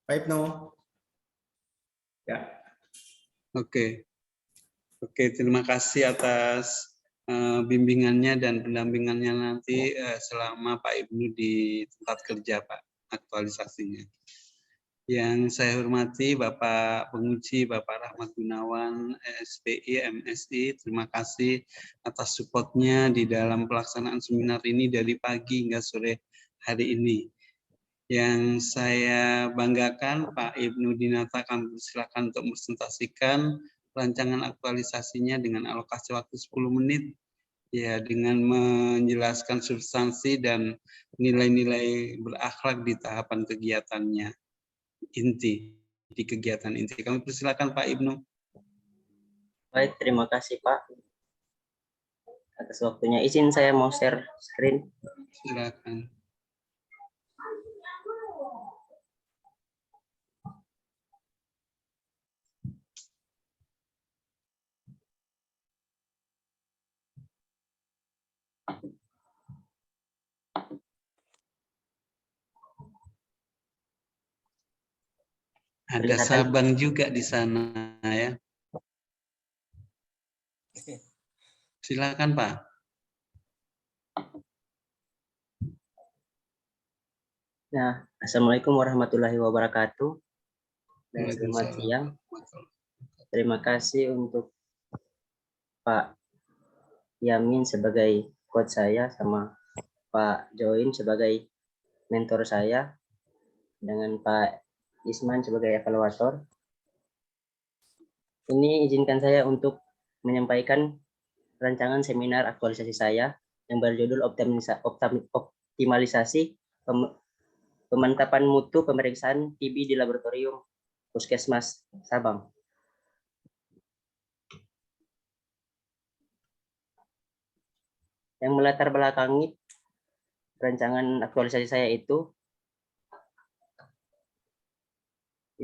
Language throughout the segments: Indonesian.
Pak Ibnu. Ya. Oke, terima kasih atas bimbingannya dan pendampingannya nanti selama Pak Ibnu di tempat kerja, Pak, aktualisasinya. Yang saya hormati Bapak Penguji, Bapak Rahmat Gunawan, SPI, MSI, terima kasih atas supportnya di dalam pelaksanaan seminar ini dari pagi hingga sore hari ini. Yang saya banggakan, Pak Ibnu Dinata, kami persilakan untuk presentasikan rancangan aktualisasinya dengan alokasi waktu 10 menit, ya, dengan menjelaskan substansi dan nilai-nilai berakhlak di tahapan kegiatannya inti. Di kegiatan inti. Kami persilakan Pak Ibnu. Baik, terima kasih Pak atas waktunya. Izin saya mau share screen. Silakan. Ada Sabang juga di sana ya. Silakan Pak. Nah, Assalamualaikum warahmatullahi wabarakatuh. Dan selamat siang. Terima kasih untuk Pak Yamin sebagai coach saya, sama Pak Join sebagai mentor saya, dengan Pak Isman sebagai evaluator. Ini izinkan saya untuk menyampaikan rancangan seminar aktualisasi saya yang berjudul optimalisasi pemantapan mutu pemeriksaan TB di laboratorium Puskesmas Sabang. Yang melatar belakangi rancangan aktualisasi saya itu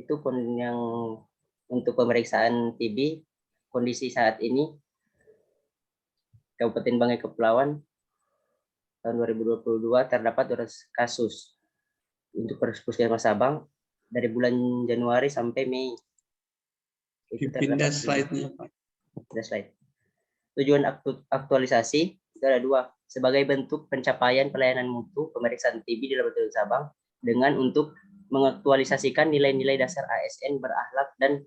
pun yang untuk pemeriksaan TB kondisi saat ini Kabupaten Banggai Kepulauan tahun 2022 terdapat 200 kasus untuk Puskesmas Sabang dari bulan Januari sampai Mei. Itu Pindah slide-nya, Pak. Slide. Tujuan aktualisasi itu ada 2. Sebagai bentuk pencapaian pelayanan mutu pemeriksaan TB di laboratorium Sabang dengan untuk mengaktualisasikan nilai-nilai dasar ASN berakhlak dan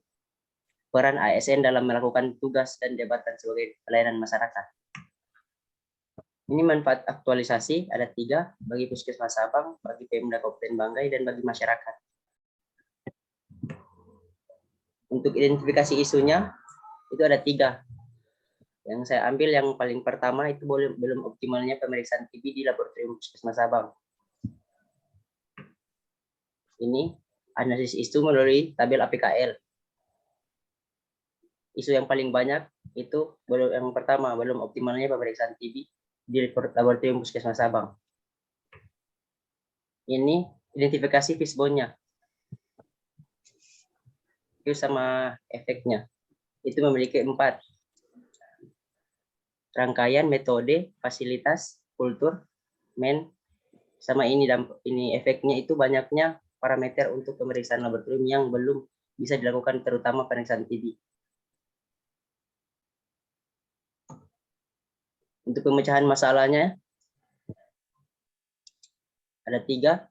peran ASN dalam melakukan tugas dan jabatan sebagai pelayanan masyarakat. Ini manfaat aktualisasi ada 3 bagi Puskesmas Sabang, bagi Pemda Kabupaten Banggai, dan bagi masyarakat. Untuk identifikasi isunya itu ada 3. Yang saya ambil yang paling pertama itu belum optimalnya pemeriksaan TB di laboratorium Puskesmas Sabang. Ini analisis isu melalui tabel APKL. Isu yang paling banyak itu yang pertama, belum optimalnya pemeriksaan TB di laboratorium Puskesmas Sabang. Ini identifikasi fishbone-nya. Itu sama efeknya. Itu memiliki 4. Rangkaian, metode, fasilitas, kultur, sama ini efeknya itu banyaknya parameter untuk pemeriksaan laboratorium yang belum bisa dilakukan, terutama pemeriksaan TB. Untuk pemecahan masalahnya ada 3.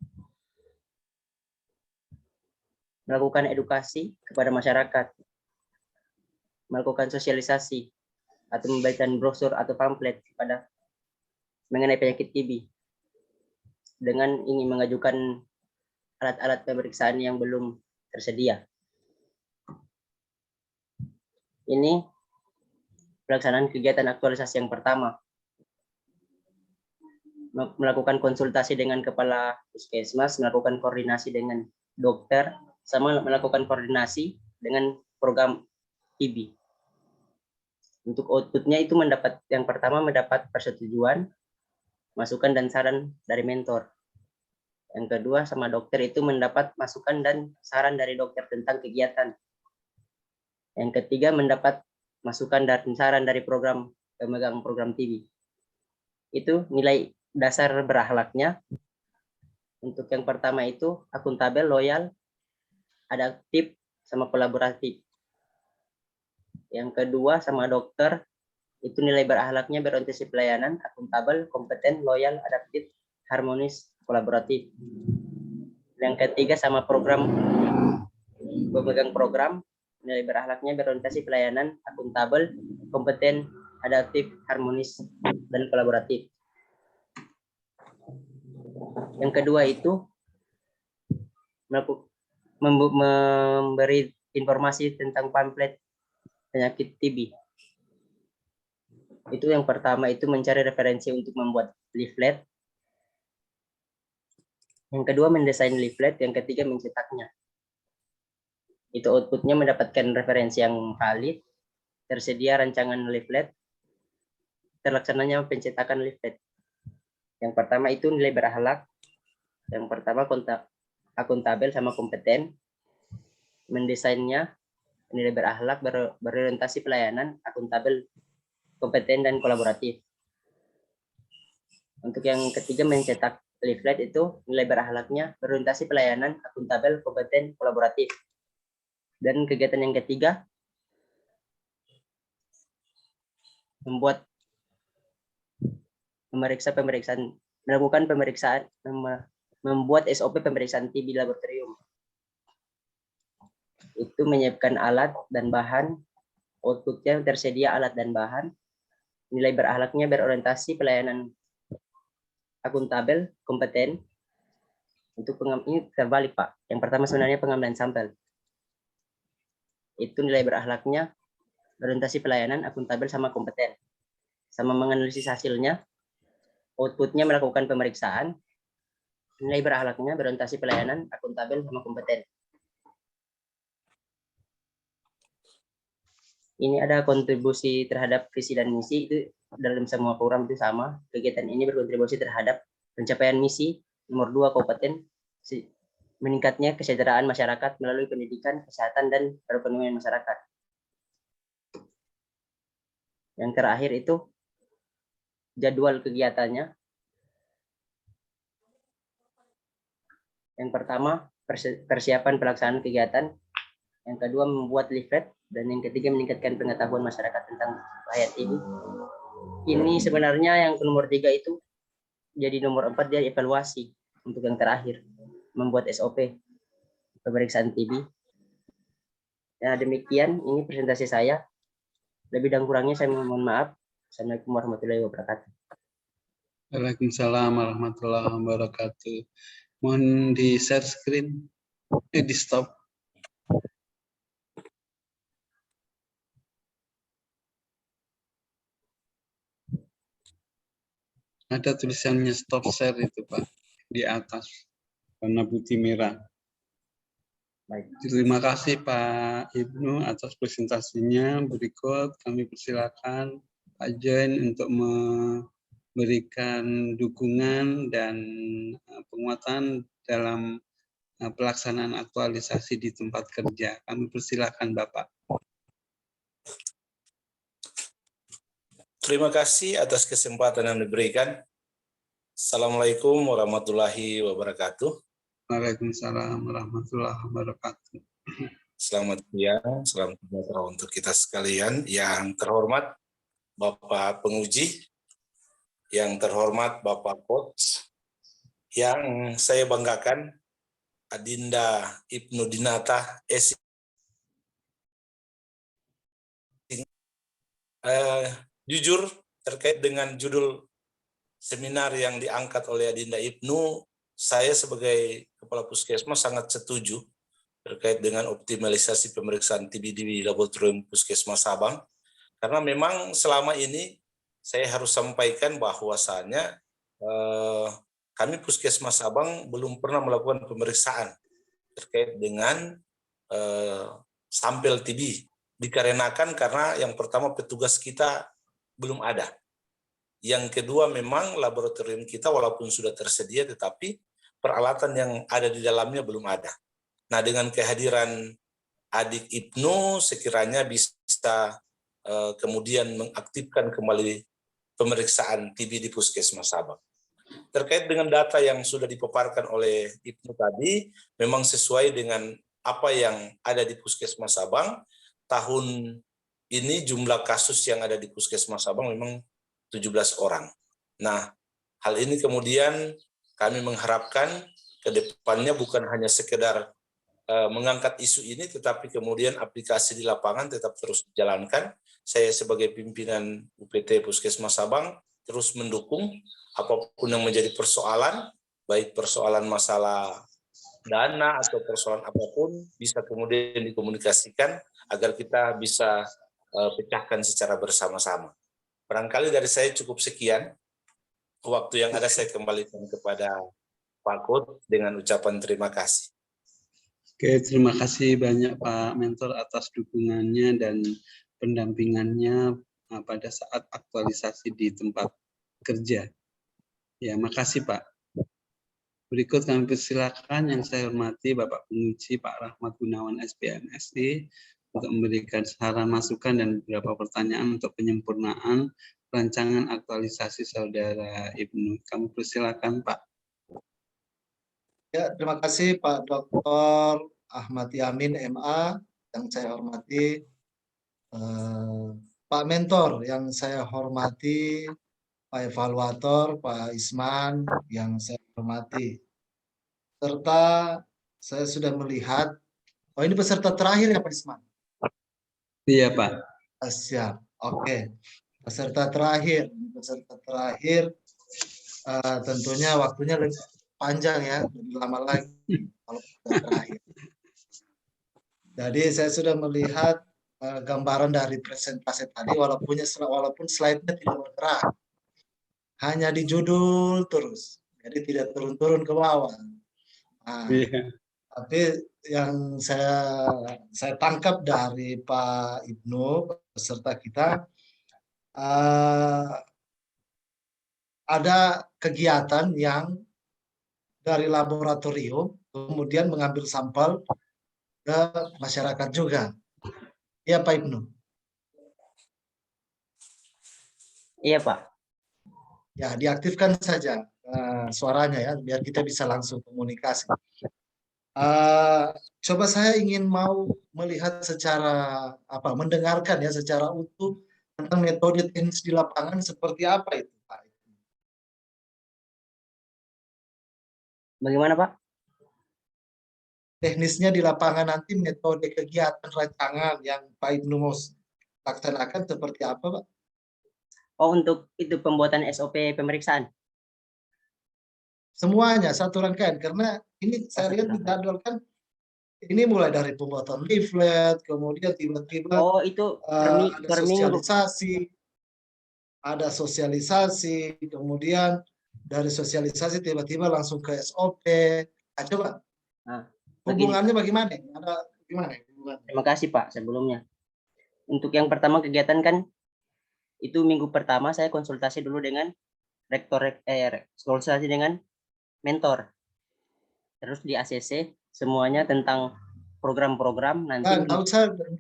Melakukan edukasi kepada masyarakat, melakukan sosialisasi atau memberikan brosur atau pamflet kepada mengenai penyakit TB, dengan ingin mengajukan alat-alat pemeriksaan yang belum tersedia. Ini pelaksanaan kegiatan aktualisasi yang pertama. Melakukan konsultasi dengan kepala puskesmas, melakukan koordinasi dengan dokter, sama melakukan koordinasi dengan program TB. Untuk outputnya itu yang pertama mendapat persetujuan, masukan dan saran dari mentor. Yang kedua, sama dokter itu mendapat masukan dan saran dari dokter tentang kegiatan. Yang ketiga, mendapat masukan dan saran dari pemegang program TB. Itu nilai dasar berakhlaknya. Untuk yang pertama itu akuntabel, loyal, adaptif, sama kolaboratif. Yang kedua sama dokter, itu nilai berakhlaknya berorientasi pelayanan, akuntabel, kompeten, loyal, adaptif, harmonis, kolaboratif. Yang ketiga sama program, pemegang program, nilai berakhlaknya berorientasi pelayanan, akuntabel, kompeten, adaptif, harmonis, dan kolaboratif. Yang kedua itu memberi informasi tentang pamflet penyakit TB. Itu yang pertama itu mencari referensi untuk membuat leaflet. Yang kedua mendesain leaflet, yang ketiga mencetaknya. Itu outputnya mendapatkan referensi yang valid, tersedia rancangan leaflet, terlaksananya pencetakan leaflet. Yang pertama itu nilai berakhlak, yang pertama akuntabel sama kompeten, mendesainnya nilai berakhlak, berorientasi pelayanan, akuntabel, kompeten, dan kolaboratif. Untuk yang ketiga mencetak leaflet itu nilai berakhlaknya, berorientasi pelayanan, akuntabel, kompeten, kolaboratif. Dan kegiatan yang ketiga melakukan pemeriksaan, membuat SOP pemeriksaan TB laboratorium. Itu menyiapkan alat dan bahan, outputnya tersedia alat dan bahan, nilai berakhlaknya berorientasi pelayanan, akuntabel, kompeten. Untuk ini terbalik Pak. Yang pertama sebenarnya pengambilan sampel. Itu nilai berakhlaknya berorientasi pelayanan, akuntabel, sama kompeten. Sama menganalisis hasilnya, outputnya melakukan pemeriksaan, nilai berakhlaknya berorientasi pelayanan, akuntabel, sama kompeten. Ini ada kontribusi terhadap visi dan misi, itu dalam semua program itu sama. Kegiatan ini berkontribusi terhadap pencapaian misi. Nomor 2, kabupaten meningkatnya kesejahteraan masyarakat melalui pendidikan, kesehatan, dan perekonomian masyarakat. Yang terakhir itu jadwal kegiatannya. Yang pertama, persiapan pelaksanaan kegiatan. Yang kedua, membuat leaflet. Dan yang ketiga, meningkatkan pengetahuan masyarakat tentang bahaya TB. Ini sebenarnya yang nomor 3 itu jadi nomor 4 dia evaluasi. Untuk yang terakhir, membuat SOP pemeriksaan TB. Ya, demikian ini presentasi saya. Lebih dan kurangnya saya mohon maaf. Assalamualaikum warahmatullahi wabarakatuh. Waalaikumsalam warahmatullahi wabarakatuh. Mohon di share screen, di stop. Ada tulisannya stop share itu Pak, di atas, warna putih merah. Baik. Terima kasih Pak Ibnu atas presentasinya. Berikut kami persilakan Pak Jen untuk memberikan dukungan dan penguatan dalam pelaksanaan aktualisasi di tempat kerja. Kami persilakan Bapak. Terima kasih atas kesempatan yang diberikan. Assalamualaikum warahmatullahi wabarakatuh. Waalaikumsalam warahmatullahi wabarakatuh. Selamat siang, selamat sejahtera untuk kita sekalian. Yang terhormat Bapak Penguji, yang terhormat Bapak Coach, yang saya banggakan Adinda Ibnu Dinata S. Jujur terkait dengan judul seminar yang diangkat oleh Adinda Ibnu, saya sebagai Kepala Puskesmas sangat setuju terkait dengan optimalisasi pemeriksaan TB di laboratorium Puskesmas Sabang, karena memang selama ini saya harus sampaikan bahwasannya kami Puskesmas Sabang belum pernah melakukan pemeriksaan terkait dengan sampel TB, dikarenakan karena yang pertama petugas kita belum ada. Yang kedua memang laboratorium kita walaupun sudah tersedia tetapi peralatan yang ada di dalamnya belum ada. Nah, dengan kehadiran adik Ibnu sekiranya bisa kemudian mengaktifkan kembali pemeriksaan TB di Puskesmas Sabang. Terkait dengan data yang sudah dipaparkan oleh Ibnu tadi, memang sesuai dengan apa yang ada di Puskesmas Sabang. Tahun ini jumlah kasus yang ada di Puskesmas Sabang memang 17 orang. Nah, hal ini kemudian kami mengharapkan ke depannya bukan hanya sekedar mengangkat isu ini, tetapi kemudian aplikasi di lapangan tetap terus dijalankan. Saya sebagai pimpinan UPT Puskesmas Sabang terus mendukung apapun yang menjadi persoalan, baik persoalan masalah dana atau persoalan apapun, bisa kemudian dikomunikasikan agar kita bisa pecahkan secara bersama-sama. Barangkali dari saya cukup sekian. Waktu yang ada saya kembalikan kepada Pak Kut dengan ucapan terima kasih. Oke, terima kasih banyak Pak Mentor atas dukungannya dan pendampingannya pada saat aktualisasi di tempat kerja. Ya, makasih Pak. Berikut kami persilakan yang saya hormati Bapak Penguji Pak Rahmat Gunawan SPMSI untuk memberikan saran masukan dan beberapa pertanyaan untuk penyempurnaan rancangan aktualisasi Saudara Ibnu. Kami persilakan Pak. Ya, terima kasih Pak Dr. Ahmad Yamin MA yang saya hormati, Pak Mentor yang saya hormati, Pak Evaluator, Pak Isman yang saya hormati, serta saya sudah melihat, oh ini peserta terakhir ya Pak Isman? Iya Pak. Siap, oke. Peserta terakhir tentunya waktunya lebih panjang ya, lebih lama lagi kalau terakhir. Jadi saya sudah melihat gambaran dari presentasi tadi, walaupun slide-nya tidak bergerak, hanya di judul terus, jadi tidak turun-turun ke bawah. Nah, tapi yang saya tangkap dari Pak Ibnu peserta kita, ada kegiatan yang dari laboratorium kemudian mengambil sampel ke masyarakat juga. Iya Pak Ibnu? Iya Pak. Ya, diaktifkan saja suaranya ya, biar kita bisa langsung komunikasi. Coba saya ingin mau melihat secara mendengarkan ya secara utuh tentang metode teknis di lapangan seperti apa itu Pak. Bagaimana Pak? Teknisnya di lapangan nanti metode kegiatan rancangan yang Pak Ibnu mau laksanakan seperti apa Pak? Oh, untuk itu pembuatan SOP pemeriksaan. Semuanya satu rangkaian, karena ini saya lihat di jadwal kan ini mulai dari pembuatan leaflet, kemudian tiba-tiba itu ada sosialisasi, kemudian dari sosialisasi tiba-tiba langsung ke SOP. Nah, coba hubungannya bagaimana? Ada gimana? Terima kasih Pak sebelumnya. Untuk yang pertama kegiatan kan itu minggu pertama saya konsultasi dulu dengan konsultasi dengan mentor. Terus di ACC semuanya tentang program-program nanti. Nggak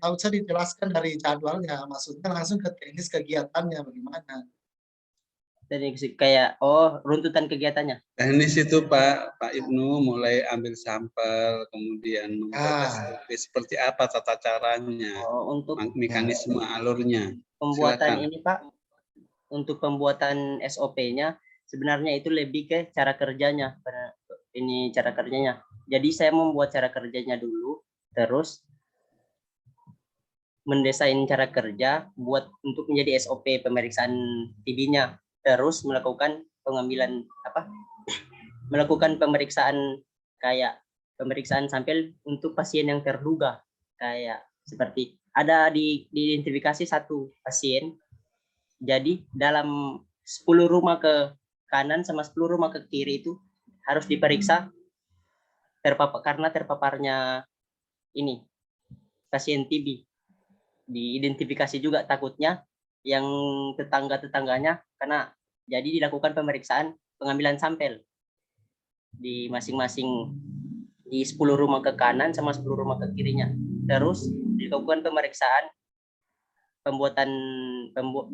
usah dijelaskan dari jadwalnya, maksudnya langsung ke teknis kegiatannya bagaimana? Jadi kayak runtutan kegiatannya. Teknis itu Pak Ibnu mulai ambil sampel, kemudian membuat SOP seperti apa tata caranya, untuk mekanisme alurnya. Pembuatan Silakan. ini Pak, untuk pembuatan SOP-nya sebenarnya itu lebih ke cara kerjanya. Ini cara kerjanya. Jadi saya membuat cara kerjanya dulu, terus mendesain cara kerja buat untuk menjadi SOP pemeriksaan TB-nya. Terus melakukan pemeriksaan kayak pemeriksaan sampel untuk pasien yang terduga, kayak seperti ada diidentifikasi satu pasien, jadi dalam 10 rumah ke kanan sama 10 rumah ke kiri itu harus diperiksa karena terpaparnya ini pasien TB. Diidentifikasi juga takutnya yang tetangganya, karena jadi dilakukan pemeriksaan pengambilan sampel di masing-masing di 10 rumah ke kanan sama 10 rumah ke kirinya. Terus dilakukan pemeriksaan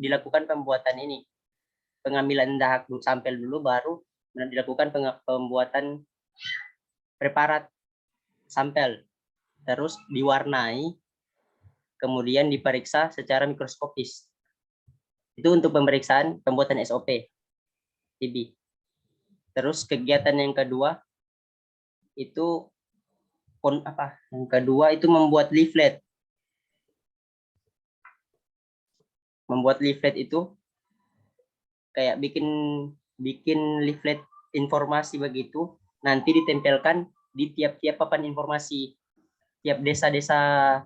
dilakukan pembuatan ini pengambilan dahak sampel dulu, baru dilakukan pembuatan preparat sampel. terus diwarnai, kemudian diperiksa secara mikroskopis. Itu untuk pemeriksaan pembuatan SOP TB. Terus kegiatan yang kedua itu Yang kedua itu membuat leaflet. Membuat leaflet itu kayak bikin leaflet informasi begitu, nanti ditempelkan di tiap-tiap papan informasi, tiap desa-desa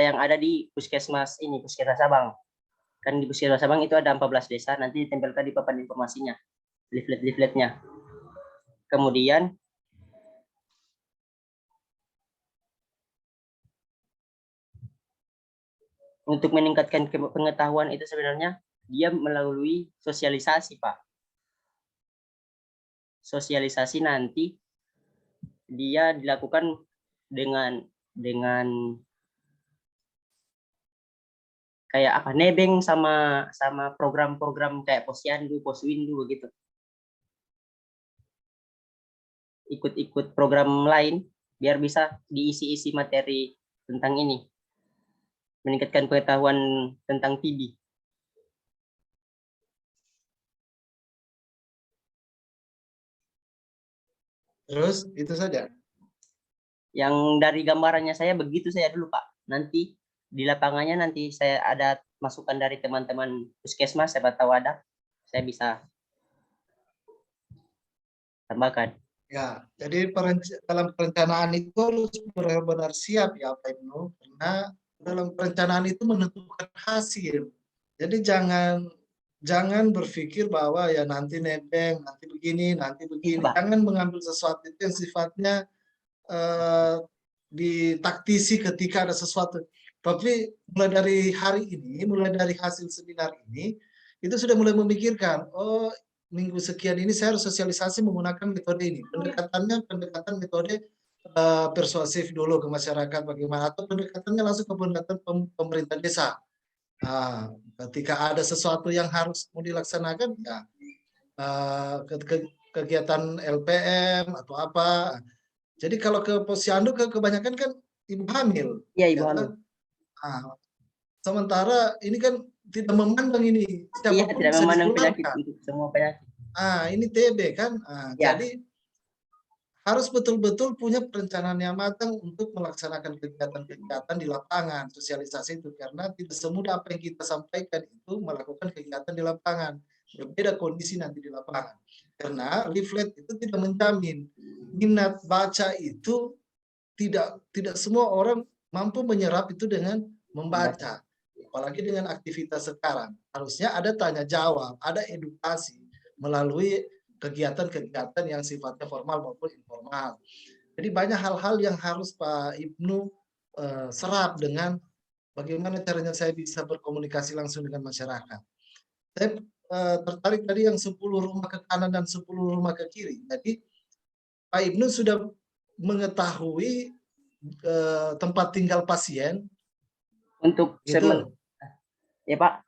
yang ada di puskesmas Sabang. Kan di Puskesmas Sabang itu ada 14 desa, nanti ditempelkan di papan informasinya, leafletnya. Kemudian untuk meningkatkan pengetahuan itu sebenarnya dia melalui sosialisasi, Pak. Sosialisasi nanti dia dilakukan dengan kayak nebeng sama program-program kayak Posyandu, Poswindu begitu. Ikut program lain biar bisa diisi materi tentang ini. Meningkatkan pengetahuan tentang TB. Terus itu saja. Yang dari gambarannya saya begitu saya dulu, Pak. Nanti di lapangannya nanti saya ada masukan dari teman-teman puskesmas, siapa tahu ada, saya bisa tambahkan. Ya, jadi dalam perencanaan itu harus benar-benar siap ya Pak Ibnu, karena dalam perencanaan itu menentukan hasil. Jadi jangan berpikir bahwa ya nanti nebeng, nanti begini. Pak. Jangan mengambil sesuatu itu yang sifatnya ditaktisi ketika ada sesuatu. Tapi mulai dari hari ini, mulai dari hasil seminar ini, itu sudah mulai memikirkan, oh minggu sekian ini saya harus sosialisasi menggunakan metode ini. Pendekatan metode persuasif dulu ke masyarakat bagaimana, atau pendekatannya langsung ke pendekatan pemerintah desa. Nah, ketika ada sesuatu yang harus mau dilaksanakan, ya kegiatan LPM atau apa. Jadi kalau ke Posyandu kebanyakan kan ibu hamil. Iya, ibu ya hamil. kan? Nah, sementara ini kan tidak memandang ini. Iya, Siapapun tidak bisa memandang penyakit ditularkan. untuk semua penyakit. Ini TB kan. Ya. Jadi harus betul-betul punya perencanaan yang matang untuk melaksanakan kegiatan-kegiatan di lapangan, sosialisasi itu, karena tidak semudah apa yang kita sampaikan itu melakukan kegiatan di lapangan. Berbeda kondisi nanti di lapangan. Karena leaflet itu tidak menjamin minat baca itu tidak semua orang mampu menyerap itu dengan membaca. Apalagi dengan aktivitas sekarang. Harusnya ada tanya jawab, ada edukasi melalui kegiatan-kegiatan yang sifatnya formal maupun informal. Jadi banyak hal-hal yang harus Pak Ibnu serap dengan bagaimana caranya saya bisa berkomunikasi langsung dengan masyarakat. Saya tertarik tadi yang 10 rumah ke kanan dan 10 rumah ke kiri. Jadi Pak Ibnu sudah mengetahui tempat tinggal pasien. Untuk Gitu. Ya Pak.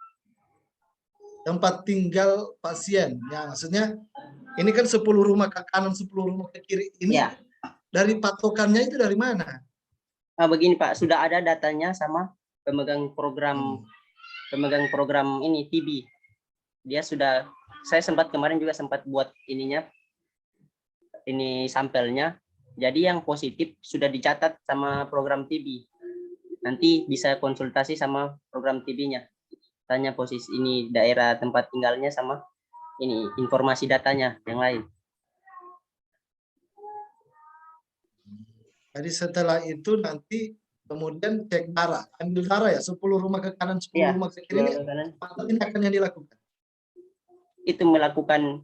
Tempat tinggal pasien. Ya, maksudnya ini kan 10 rumah ke kanan, 10 rumah ke kiri. Ini Ya. dari patokannya itu dari mana? Begini Pak, sudah ada datanya sama pemegang program ini TB. Dia sudah, saya kemarin juga sempat buat ininya, ini sampelnya. Jadi yang positif sudah dicatat sama program TB. Nanti bisa konsultasi sama program TB-nya. Tanya posisi ini daerah tempat tinggalnya sama ini informasi datanya yang lain. Jadi setelah itu nanti kemudian cek darah, ambil darah ya, 10 rumah ke kanan, 10 rumah ke kiri. Apa tindakan yang dilakukan? Itu melakukan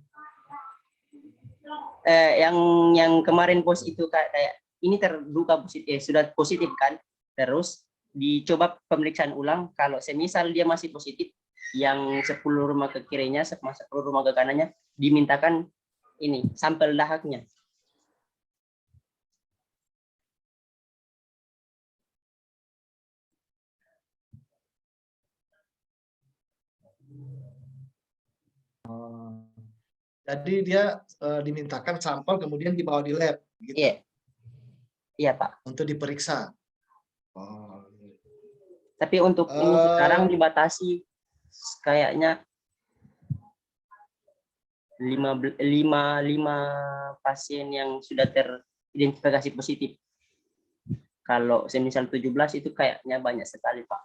yang kemarin itu kayak ini terduga positif, sudah positif kan, terus dicoba pemeriksaan ulang. Kalau semisal dia masih positif, yang 10 rumah ke kirinya sama 10 rumah ke kanannya dimintakan ini sampel dahaknya. Jadi dia dimintakan sampel kemudian dibawa di lab gitu. Iya. Iya Pak. untuk diperiksa. Oh. Tapi untuk ini sekarang dibatasi kayaknya 5 pasien yang sudah teridentifikasi positif. Kalau semisal 17 itu kayaknya banyak sekali Pak.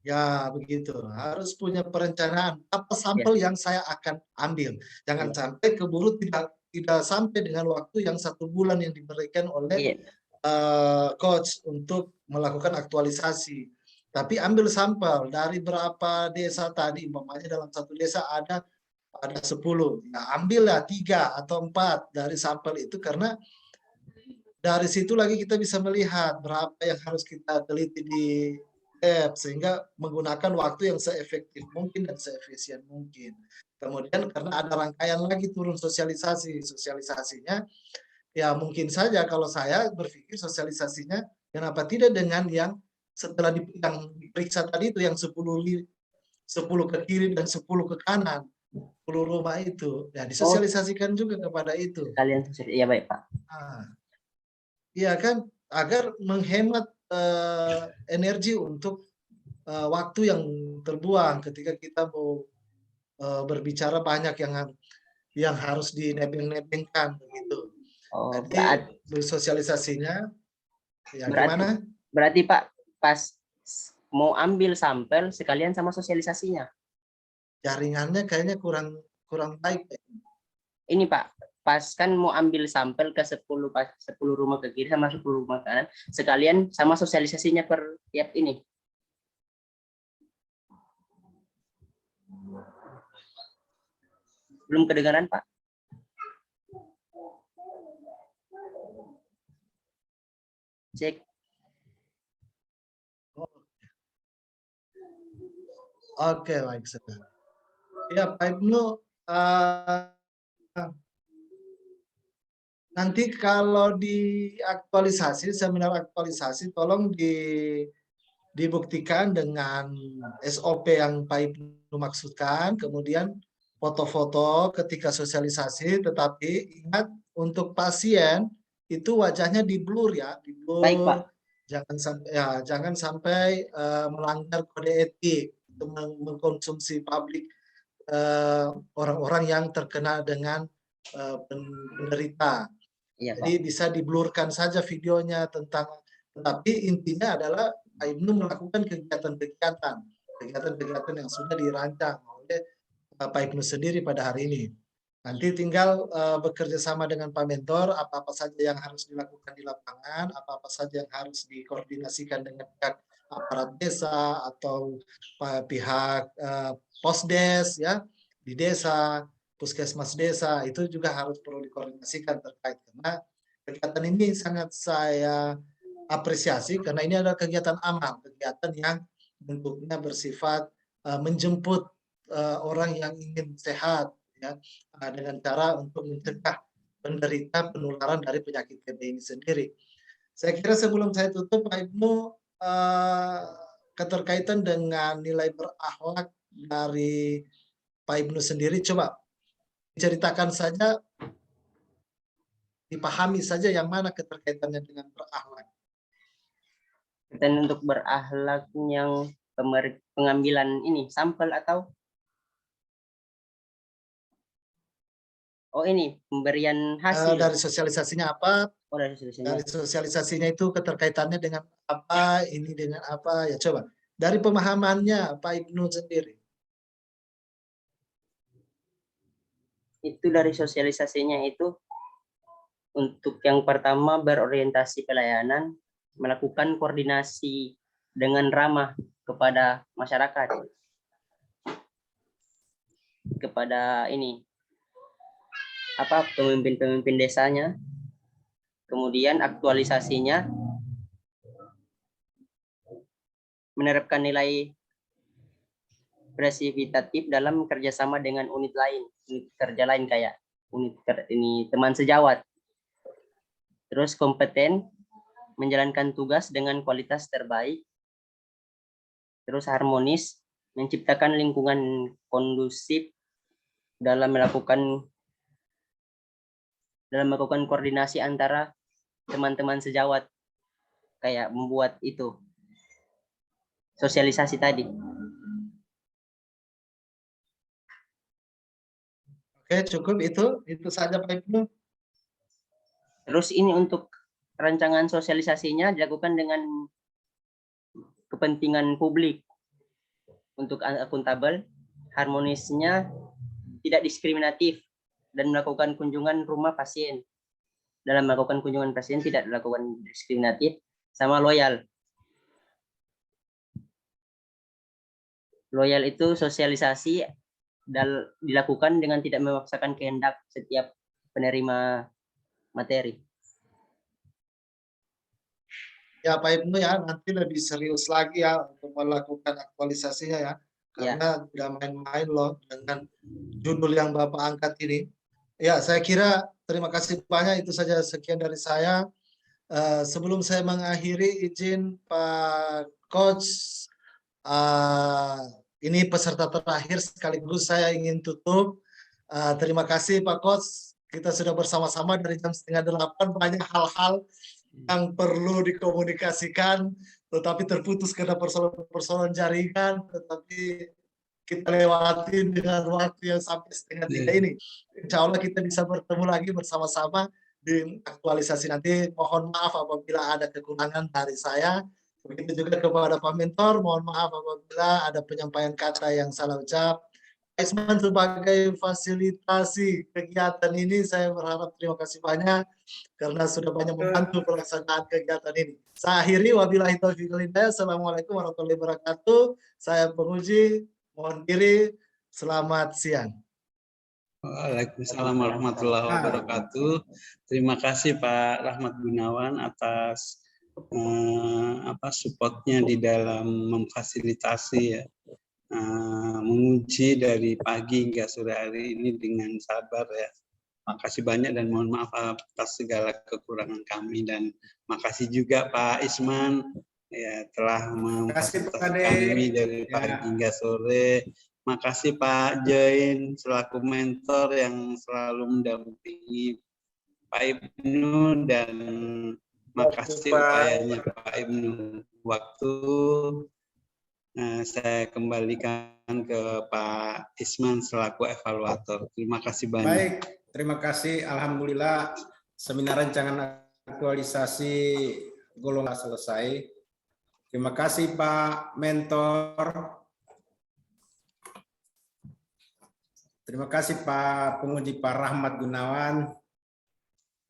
Ya begitu, harus punya perencanaan apa sampel yang saya akan ambil. Jangan Iya. sampai keburu tidak sampai dengan waktu yang 1 bulan yang diberikan oleh Iya. coach untuk melakukan aktualisasi. Tapi ambil sampel dari berapa desa tadi, umpamanya dalam satu desa ada 10. Ya, ambillah 3 atau 4 dari sampel itu, karena dari situ lagi kita bisa melihat berapa yang harus kita teliti di lab, sehingga menggunakan waktu yang seefektif mungkin dan seefisien mungkin. Kemudian karena ada rangkaian lagi turun sosialisasinya, ya mungkin saja kalau saya berpikir sosialisasinya kenapa tidak dengan yang setelah yang diperiksa tadi itu yang 10 ke kiri dan 10 ke kanan, 10 rumah itu. Ya disosialisasikan juga kepada itu. Kalian iya baik Pak. Iya kan, agar menghemat energi untuk waktu yang terbuang ketika kita mau berbicara banyak yang harus dinebeng-nebengkan begitu. Oh, Jadi bersosialisasinya ya gimana? Berarti Pak pas mau ambil sampel sekalian sama sosialisasinya. Jaringannya kayaknya kurang baik. Ini Pak, pas kan mau ambil sampel ke 10 rumah ke kiri sama 10 rumah ke kanan, sekalian sama sosialisasinya per tiap ini. Belum kedengaran Pak? Cek. Oke, baik sekali. Ya, Pak Ibnu, nanti kalau di aktualisasi, seminar aktualisasi, tolong dibuktikan dengan SOP yang Pak Ibnu maksudkan, kemudian foto-foto ketika sosialisasi, tetapi ingat untuk pasien itu wajahnya di blur ya, di blur. Baik Pak. Jangan sampai melanggar kode etik untuk mengkonsumsi publik orang-orang yang terkena dengan penderita. Iya, Jadi Pak. bisa diblurkan saja videonya tetapi intinya adalah Pak Ibnu melakukan kegiatan-kegiatan yang sudah dirancang oleh Pak Ibnu sendiri pada hari ini. Nanti tinggal bekerja sama dengan Pak Mentor, apa-apa saja yang harus dilakukan di lapangan, apa-apa saja yang harus dikoordinasikan dengan pihak aparat desa atau pihak posdes ya di desa, puskesmas desa, itu juga harus perlu dikoordinasikan terkait, karena kegiatan ini sangat saya apresiasi karena ini adalah kegiatan amal, kegiatan yang bentuknya bersifat menjemput orang yang ingin sehat ya, dengan cara untuk mencegah penderita penularan dari penyakit TB ini sendiri. Saya kira sebelum saya tutup, Pak Ibnu, keterkaitan dengan nilai berakhlak dari Pak Ibnu sendiri, coba diceritakan saja, dipahami saja yang mana keterkaitannya dengan berakhlak. Dan untuk berakhlak yang pengambilan ini sampel atau ini pemberian hasil dari sosialisasinya apa? dari sosialisasinya. Dari sosialisasinya itu keterkaitannya dengan apa? Ini dengan apa? Ya coba dari pemahamannya Pak Ibnu sendiri. Itu dari sosialisasinya itu untuk yang pertama berorientasi pelayanan, melakukan koordinasi dengan ramah kepada masyarakat, kepada pemimpin-pemimpin desanya. Kemudian aktualisasinya menerapkan nilai presifitatif dalam kerjasama dengan unit kerja lain kayak unit teman sejawat. Terus kompeten menjalankan tugas dengan kualitas terbaik. Terus harmonis, menciptakan lingkungan kondusif dalam melakukan dalam melakukan koordinasi antara teman-teman sejawat, kayak membuat itu sosialisasi tadi. Oke, cukup itu saja Pak Ibnu. Terus ini untuk rancangan sosialisasinya dilakukan dengan kepentingan publik untuk akuntabel, harmonisnya tidak diskriminatif, dan melakukan kunjungan rumah pasien. Dalam melakukan kunjungan pasien tidak dilakukan diskriminatif, sama loyal. Loyal itu sosialisasi dilakukan dengan tidak memaksakan kehendak setiap penerima materi. Ya Pak Ibnu ya, nanti lebih serius lagi ya untuk melakukan aktualisasinya ya. Karena tidak main-main loh dengan judul yang Bapak angkat ini. Ya, saya kira terima kasih banyak, itu saja sekian dari saya. Sebelum saya mengakhiri, izin Pak Coach, ini peserta terakhir sekaligus saya ingin tutup. Terima kasih Pak Coach, kita sudah bersama-sama dari jam 7:30, banyak hal-hal yang perlu dikomunikasikan, tetapi terputus karena persoalan jaringan, tetapi kita lewati dengan waktu yang sampai 2:30 ini. Insya Allah kita bisa bertemu lagi bersama-sama di aktualisasi nanti. Mohon maaf apabila ada kekurangan dari saya. Begitu juga kepada Pak Mentor, mohon maaf apabila ada penyampaian kata yang salah ucap. Pak Isman sebagai fasilitasi kegiatan ini, saya berharap terima kasih banyak karena sudah banyak membantu pelaksanaan kegiatan ini. Saya akhiri, wabillahi taufiq wal hidayah. Assalamualaikum warahmatullahi wabarakatuh. Saya penguji, mohon diri, selamat siang. Waalaikumsalam warahmatullahi wabarakatuh. Terima kasih Pak Rahmat Gunawan atas supportnya di dalam memfasilitasi ya, menguji dari pagi hingga sore hari ini dengan sabar ya. Makasih banyak dan mohon maaf atas segala kekurangan kami, dan makasih juga Pak Isman ya telah memfasilitasi kami dari pagi hingga sore. Makasih Pak Jain selaku mentor yang selalu mendampingi Pak Ibnu, dan makasih upayanya Pak Ibnu. Waktu saya kembalikan ke Pak Isman selaku evaluator. Terima kasih banyak. Baik, terima kasih. Alhamdulillah seminar rancangan aktualisasi golongan selesai. Terima kasih Pak Mentor. Terima kasih Pak Penguji Pak Rahmat Gunawan.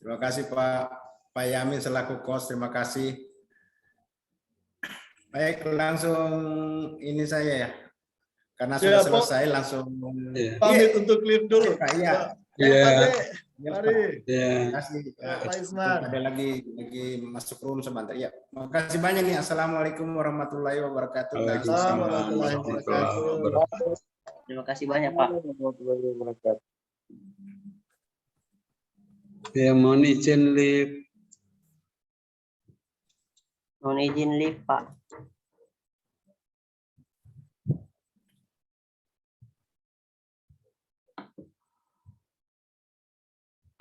Terima kasih Pak Yamin selaku kos. Terima kasih. Baik, langsung ini saya ya. Karena sudah selesai langsung pamit untuk live dulu. Iya. Mari. Ya. Terima kasih. Pak Isman. Ada lagi masuk room sebentar. Ya. Terima kasih banyak nih. Assalamualaikum warahmatullahi wabarakatuh. Waalaikumsalam warahmatullahi wabarakatuh. Terima kasih banyak Pak. Ya, mohon izin live. Mohon izin live Pak.